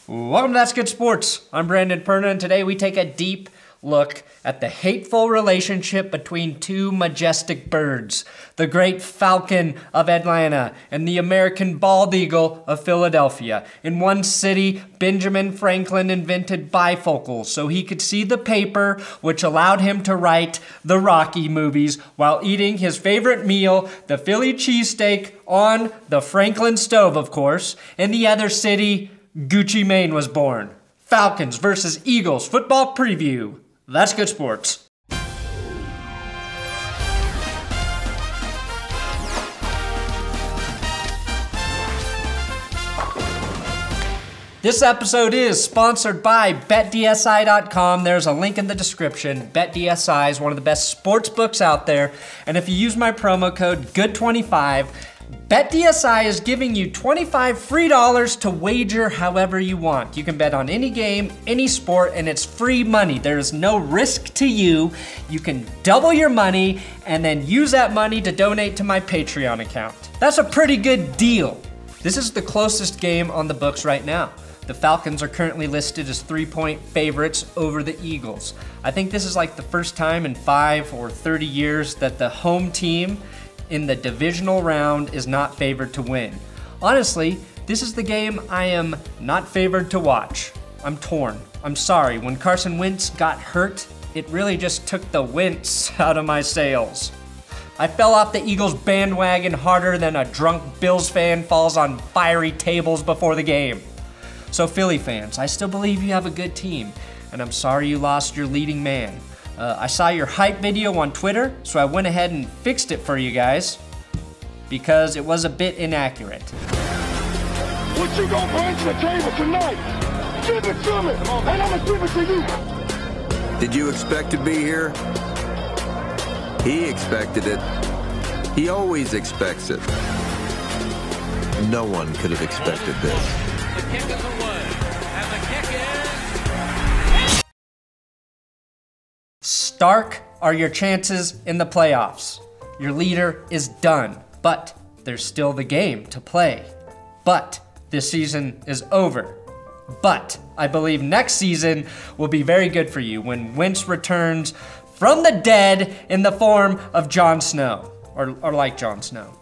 Welcome to That's Good Sports. I'm Brandon Perna, and today we take a deep look at the hateful relationship between two majestic birds, the great falcon of Atlanta and the American bald eagle of Philadelphia. In one city, Benjamin Franklin invented bifocals so he could see the paper, which allowed him to write the Rocky movies while eating his favorite meal, the Philly cheesesteak, on the Franklin stove, of course. In the other city, Gucci Mane was born. Falcons versus Eagles football preview. That's Good Sports. This episode is sponsored by BetDSI.com. There's a link in the description. BetDSI is one of the best sports books out there. And if you use my promo code GOOD25, BetDSI is giving you $25 free to wager however you want. You can bet on any game, any sport, and it's free money. There is no risk to you. You can double your money and then use that money to donate to my Patreon account. That's a pretty good deal. This is the closest game on the books right now. The Falcons are currently listed as 3-point favorites over the Eagles. I think this is like the first time in 5 or 30 years that the home team in the divisional round is not favored to win. Honestly, this is the game I am not favored to watch. I'm torn. I'm sorry, when Carson Wentz got hurt, it really just took the Wentz out of my sails. I fell off the Eagles bandwagon harder than a drunk Bills fan falls on fiery tables before the game. So Philly fans, I still believe you have a good team, and I'm sorry you lost your leading man. I saw your hype video on Twitter, so I went ahead and fixed it for you guys because it was a bit inaccurate. What you gonna bring to the table tonight? Give it to me, and I'm gonna give it to you. Did you expect to be here? He expected it. He always expects it. No one could have expected this. The kick is away, and the kick is... Stark are your chances in the playoffs. Your leader is done, but there's still the game to play. But this season is over. But I believe next season will be very good for you when Wentz returns from the dead in the form of Jon Snow, or like Jon Snow.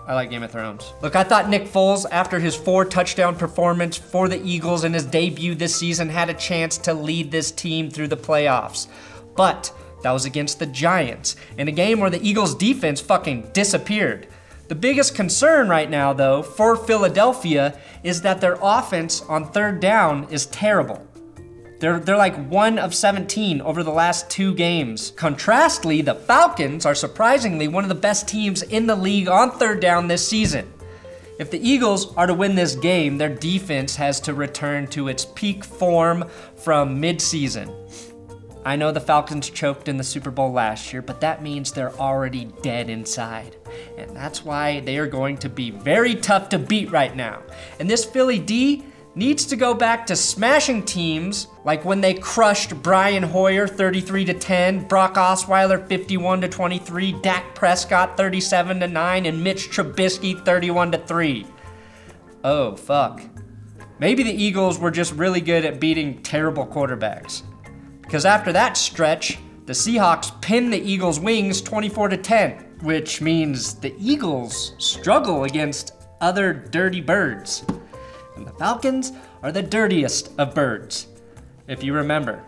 I like Game of Thrones. Look, I thought Nick Foles, after his 4-touchdown performance for the Eagles in his debut this season, had a chance to lead this team through the playoffs. But that was against the Giants, in a game where the Eagles' defense fucking disappeared. The biggest concern right now, though, for Philadelphia is that their offense on third down is terrible. They're like 1 of 17 over the last 2 games. Contrastly, the Falcons are surprisingly one of the best teams in the league on third down this season. If the Eagles are to win this game, their defense has to return to its peak form from mid-season. I know the Falcons choked in the Super Bowl last year, but that means they're already dead inside. And that's why they are going to be very tough to beat right now. And this Philly D needs to go back to smashing teams like when they crushed Brian Hoyer 33-10, Brock Osweiler 51-23, Dak Prescott 37-9, and Mitch Trubisky 31-3. Oh, fuck. Maybe the Eagles were just really good at beating terrible quarterbacks. Because after that stretch, the Seahawks pinned the Eagles' wings 24-10, which means the Eagles struggle against other dirty birds. And the Falcons are the dirtiest of birds, if you remember.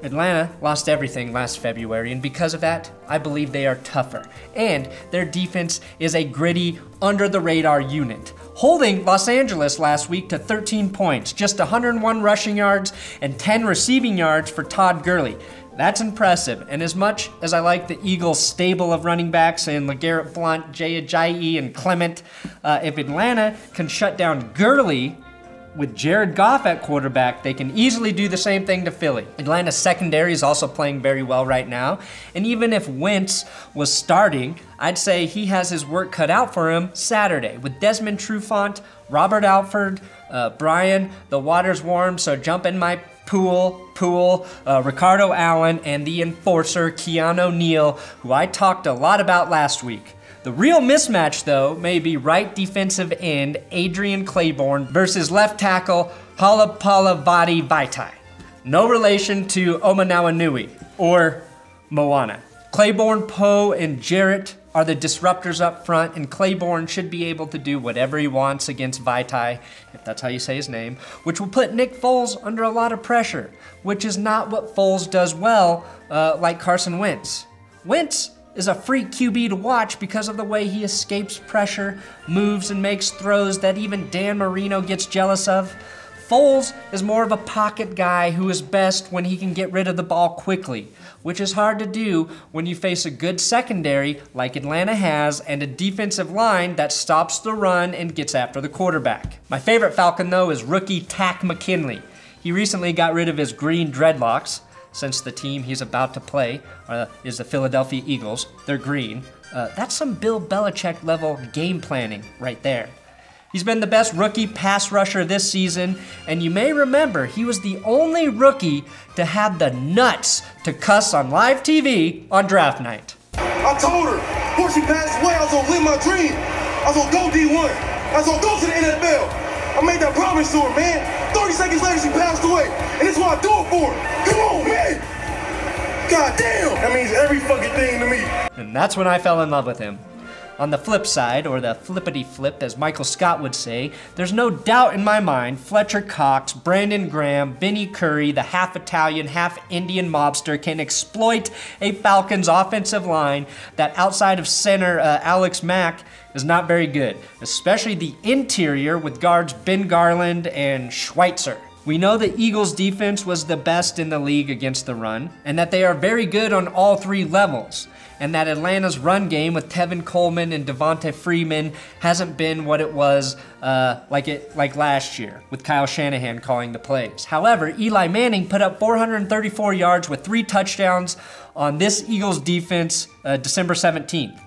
Atlanta lost everything last February, and because of that, I believe they are tougher. And their defense is a gritty, under-the-radar unit, holding Los Angeles last week to 13 points, just 101 rushing yards and 10 receiving yards for Todd Gurley. That's impressive, and as much as I like the Eagles' stable of running backs and LeGarrette, Blount, Ajayi, and Clement, if Atlanta can shut down Gurley with Jared Goff at quarterback, they can easily do the same thing to Philly. Atlanta's secondary is also playing very well right now, and even if Wentz was starting, I'd say he has his work cut out for him Saturday with Desmond Trufant, Robert Alford, Brian, the water's warm, so jump in my pool, Ricardo Allen, and the enforcer, Keanu Neal, who I talked a lot about last week. The real mismatch, though, may be right defensive end Adrian Claiborne versus left tackle Halapala Vaitai. No relation to Omanawa Nui or Moana. Claiborne, Poe, and Jarrett are the disruptors up front, and Claiborne should be able to do whatever he wants against Vaitai, if that's how you say his name, which will put Nick Foles under a lot of pressure, which is not what Foles does well, like Carson Wentz. Wentz is a freak QB to watch because of the way he escapes pressure, moves, and makes throws that even Dan Marino gets jealous of. Foles is more of a pocket guy who is best when he can get rid of the ball quickly, which is hard to do when you face a good secondary like Atlanta has and a defensive line that stops the run and gets after the quarterback. My favorite Falcon, though, is rookie Takkarist McKinley. He recently got rid of his green dreadlocks, since the team he's about to play is the Philadelphia Eagles. They're green. That's some Bill Belichick level game planning right there. He's been the best rookie pass rusher this season, and you may remember he was the only rookie to have the nuts to cuss on live TV on draft night. I told her, before she passed away, I was gonna live my dream. I was gonna go D1. I was gonna go to the NFL. I made that promise to her, man. 30 seconds later, she passed away. And this is what I do it for her. Come on, man. God damn. That means every fucking thing to me. And that's when I fell in love with him. On the flip side, or the flippity flip, as Michael Scott would say, there's no doubt in my mind Fletcher Cox, Brandon Graham, Vinnie Curry, the half-Italian, half-Indian mobster can exploit a Falcons offensive line that outside of center Alex Mack is not very good, especially the interior with guards Ben Garland and Schweitzer. We know the Eagles' defense was the best in the league against the run, and that they are very good on all three levels, and that Atlanta's run game with Tevin Coleman and Devonta Freeman hasn't been what it was like last year, with Kyle Shanahan calling the plays. However, Eli Manning put up 434 yards with 3 touchdowns on this Eagles defense December 17th.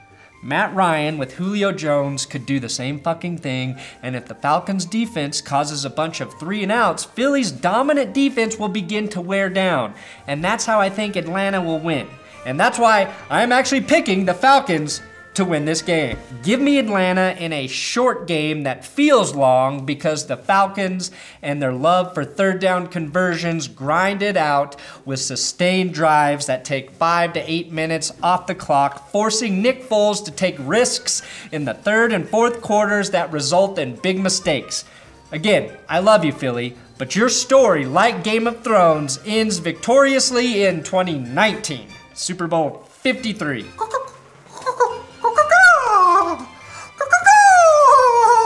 Matt Ryan with Julio Jones could do the same fucking thing, and if the Falcons defense causes a bunch of 3 and outs, Philly's dominant defense will begin to wear down, and that's how I think Atlanta will win. And that's why I'm actually picking the Falcons to win this game. Give me Atlanta in a short game that feels long because the Falcons and their love for third down conversions grind it out with sustained drives that take 5 to 8 minutes off the clock, forcing Nick Foles to take risks in the third and fourth quarters that result in big mistakes. Again, I love you, Philly, but your story, like Game of Thrones, ends victoriously in 2019. Super Bowl 53.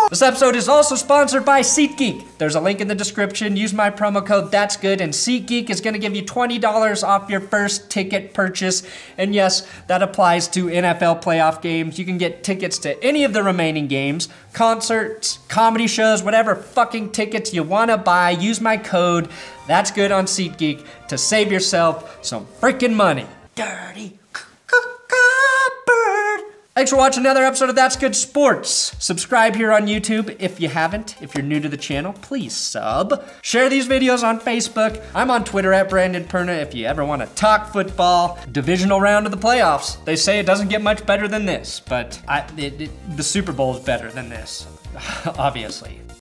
This episode is also sponsored by SeatGeek. There's a link in the description. Use my promo code ThatsGood, and SeatGeek is going to give you $20 off your first ticket purchase. And yes, that applies to NFL playoff games. You can get tickets to any of the remaining games, concerts, comedy shows, whatever fucking tickets you want to buy. Use my code ThatsGood on SeatGeek to save yourself some freaking money. Dirty bird. Thanks for watching another episode of That's Good Sports. Subscribe here on YouTube if you haven't. If you're new to the channel, please sub. Share these videos on Facebook. I'm on Twitter at Brandon Perna if you ever want to talk football. Divisional round of the playoffs. They say it doesn't get much better than this, but the Super Bowl is better than this, obviously.